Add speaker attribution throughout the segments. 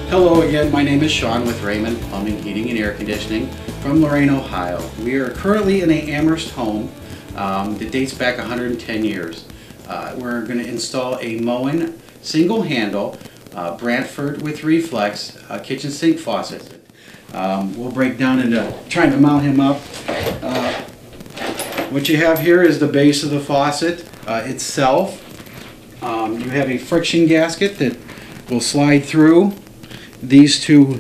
Speaker 1: Hello again, my name is Sean with Raymond Plumbing, Heating and Air Conditioning from Lorain, Ohio. We are currently in an Amherst home that dates back 110 years. We're going to install a Moen single handle Brantford with Reflex kitchen sink faucet. We'll break down into trying to mount him up. What you have here is the base of the faucet itself. You have a friction gasket that will slide through these two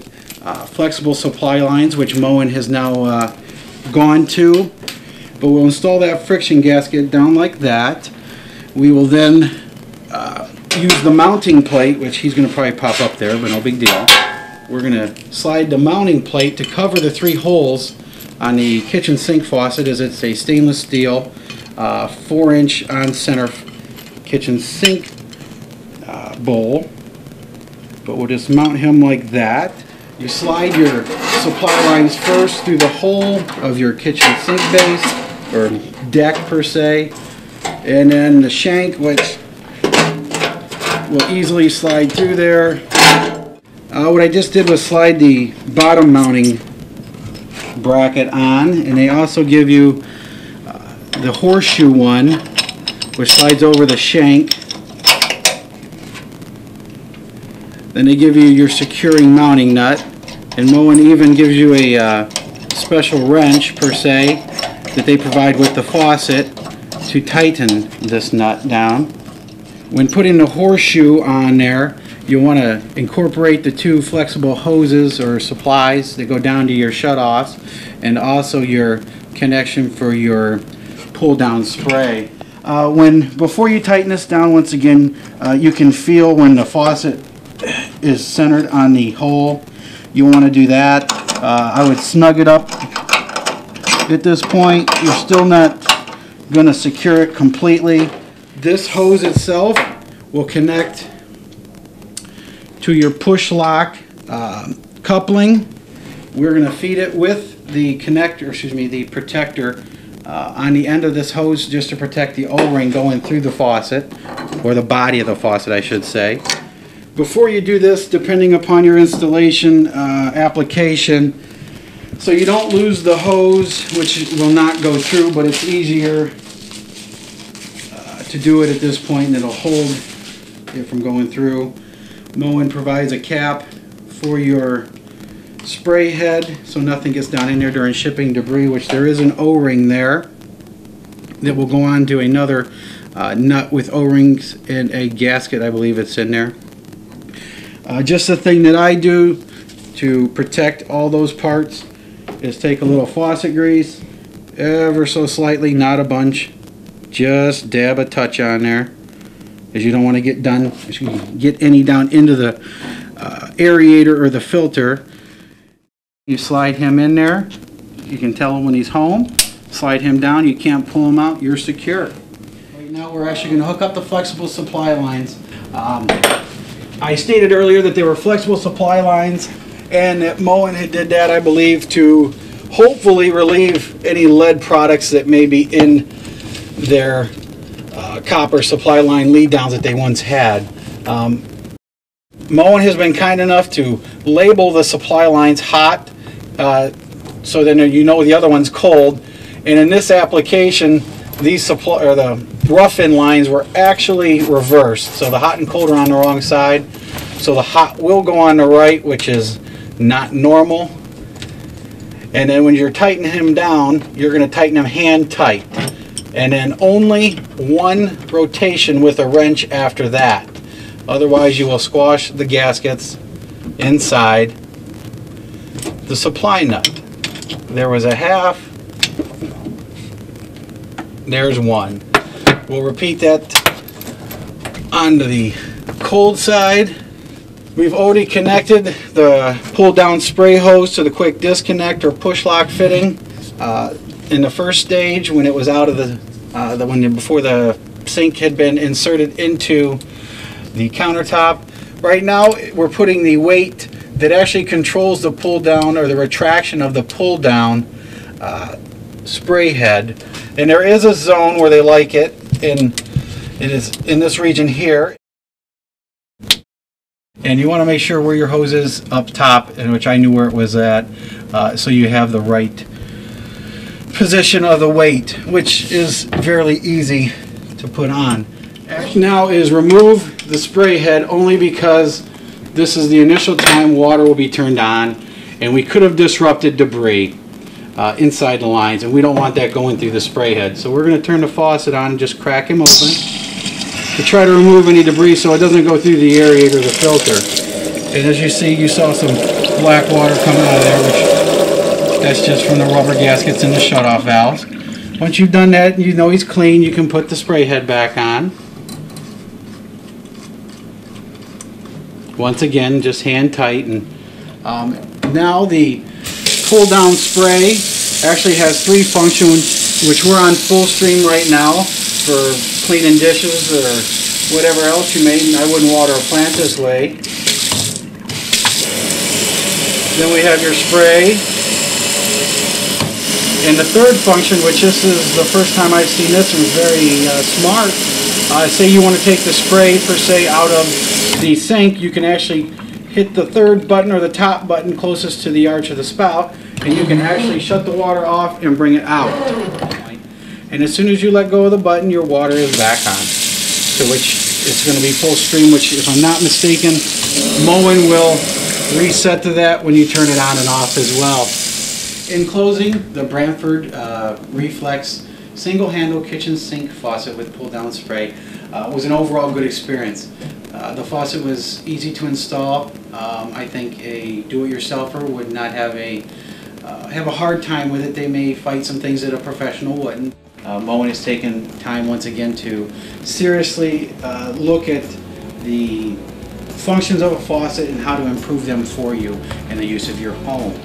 Speaker 1: flexible supply lines, which Moen has now gone to. But we'll install that friction gasket down like that. We will then use the mounting plate, which he's going to probably pop up there, but no big deal. We're going to slide the mounting plate to cover the 3 holes on the kitchen sink faucet, as it's a stainless steel 4-inch on center kitchen sink bowl. But we'll just mount him like that. You slide your supply lines first through the hole of your kitchen sink base, or deck per se, and then the shank, which will easily slide through there. What I just did was slide the bottom mounting bracket on, and they also give you the horseshoe one, which slides over the shank. Then they give you your securing mounting nut, and Moen even gives you a special wrench per se that they provide with the faucet to tighten this nut down. When putting the horseshoe on there, you want to incorporate the 2 flexible hoses or supplies that go down to your shutoffs, and also your connection for your pull down spray. Before you tighten this down, once again, you can feel when the faucet is centered on the hole. You want to do that. I would snug it up at this point. You're still not going to secure it completely. This hose itself will connect to your push lock coupling. We're going to feed it with the connector, the protector on the end of this hose, just to protect the O-ring going through the faucet, or the body of the faucet I should say. Before you do this, depending upon your installation application, so you don't lose the hose, which will not go through, but it's easier to do it at this point, and it'll hold it from going through. Moen provides a cap for your spray head so nothing gets down in there during shipping debris, which there is an O-ring there that will go on to another nut with O-rings and a gasket. I believe it's in there. Just the thing that I do to protect all those parts is take a little faucet grease, ever so slightly, not a bunch, just dab a touch on there, as you don't want to get any down into the aerator or the filter. You slide him in there. You can tell him when he's home. Slide him down. You can't pull him out. You're secure. Right now we're actually going to hook up the flexible supply lines. I stated earlier that they were flexible supply lines, and that Moen had did that, I believe, to hopefully relieve any lead products that may be in their copper supply line lead downs that they once had. Moen has been kind enough to label the supply lines hot, so then you know the other one's cold. And in this application, the rough-in lines were actually reversed, so the hot and cold are on the wrong side. So the hot will go on the right, which is not normal. And then when you're tightening him down, you're going to tighten him hand tight, and then only 1 rotation with a wrench after that. Otherwise you will squash the gaskets inside the supply nut. There was a half. There's 1. We'll repeat that onto the cold side. We've already connected the pull down spray hose to the quick disconnect or push lock fitting. In the first stage, when it was out of before the sink had been inserted into the countertop. Right now we're putting the weight that actually controls the pull down, or the retraction of the pull down spray head. And there is a zone where they like it, and it is in this region here. And you want to make sure where your hose is up top, in which I knew where it was at, so you have the right position of the weight, which is fairly easy to put on. Now is remove the spray head, only because this is the initial time water will be turned on, and we could have disrupted debris inside the lines, and we don't want that going through the spray head. So we're going to turn the faucet on and just crack him open to try to remove any debris so it doesn't go through the aerator or the filter. And as you see, you saw some black water coming out of there, which that's just from the rubber gaskets and the shutoff valves. Once you've done that, you know he's clean, you can put the spray head back on. Once again, just hand tight. And now the pull down spray actually has 3 functions, which we're on full stream right now for cleaning dishes or whatever else you may. I wouldn't water a plant this way. Then we have your spray. And the third function, which this is the first time I've seen this and very smart, say you want to take the spray per se out of the sink, you can actually hit the third button or the top button closest to the arch of the spout, and you can actually shut the water off and bring it out. And as soon as you let go of the button, your water is back on, to which it's going to be full stream, which, if I'm not mistaken, Moen will reset to that when you turn it on and off as well. In closing, the Brantford Reflex single handle kitchen sink faucet with pull down spray was an overall good experience. The faucet was easy to install. I think a do-it-yourselfer would not have a hard time with it. They may fight some things that a professional wouldn't. Moen has taken time once again to seriously look at the functions of a faucet and how to improve them for you in the use of your home.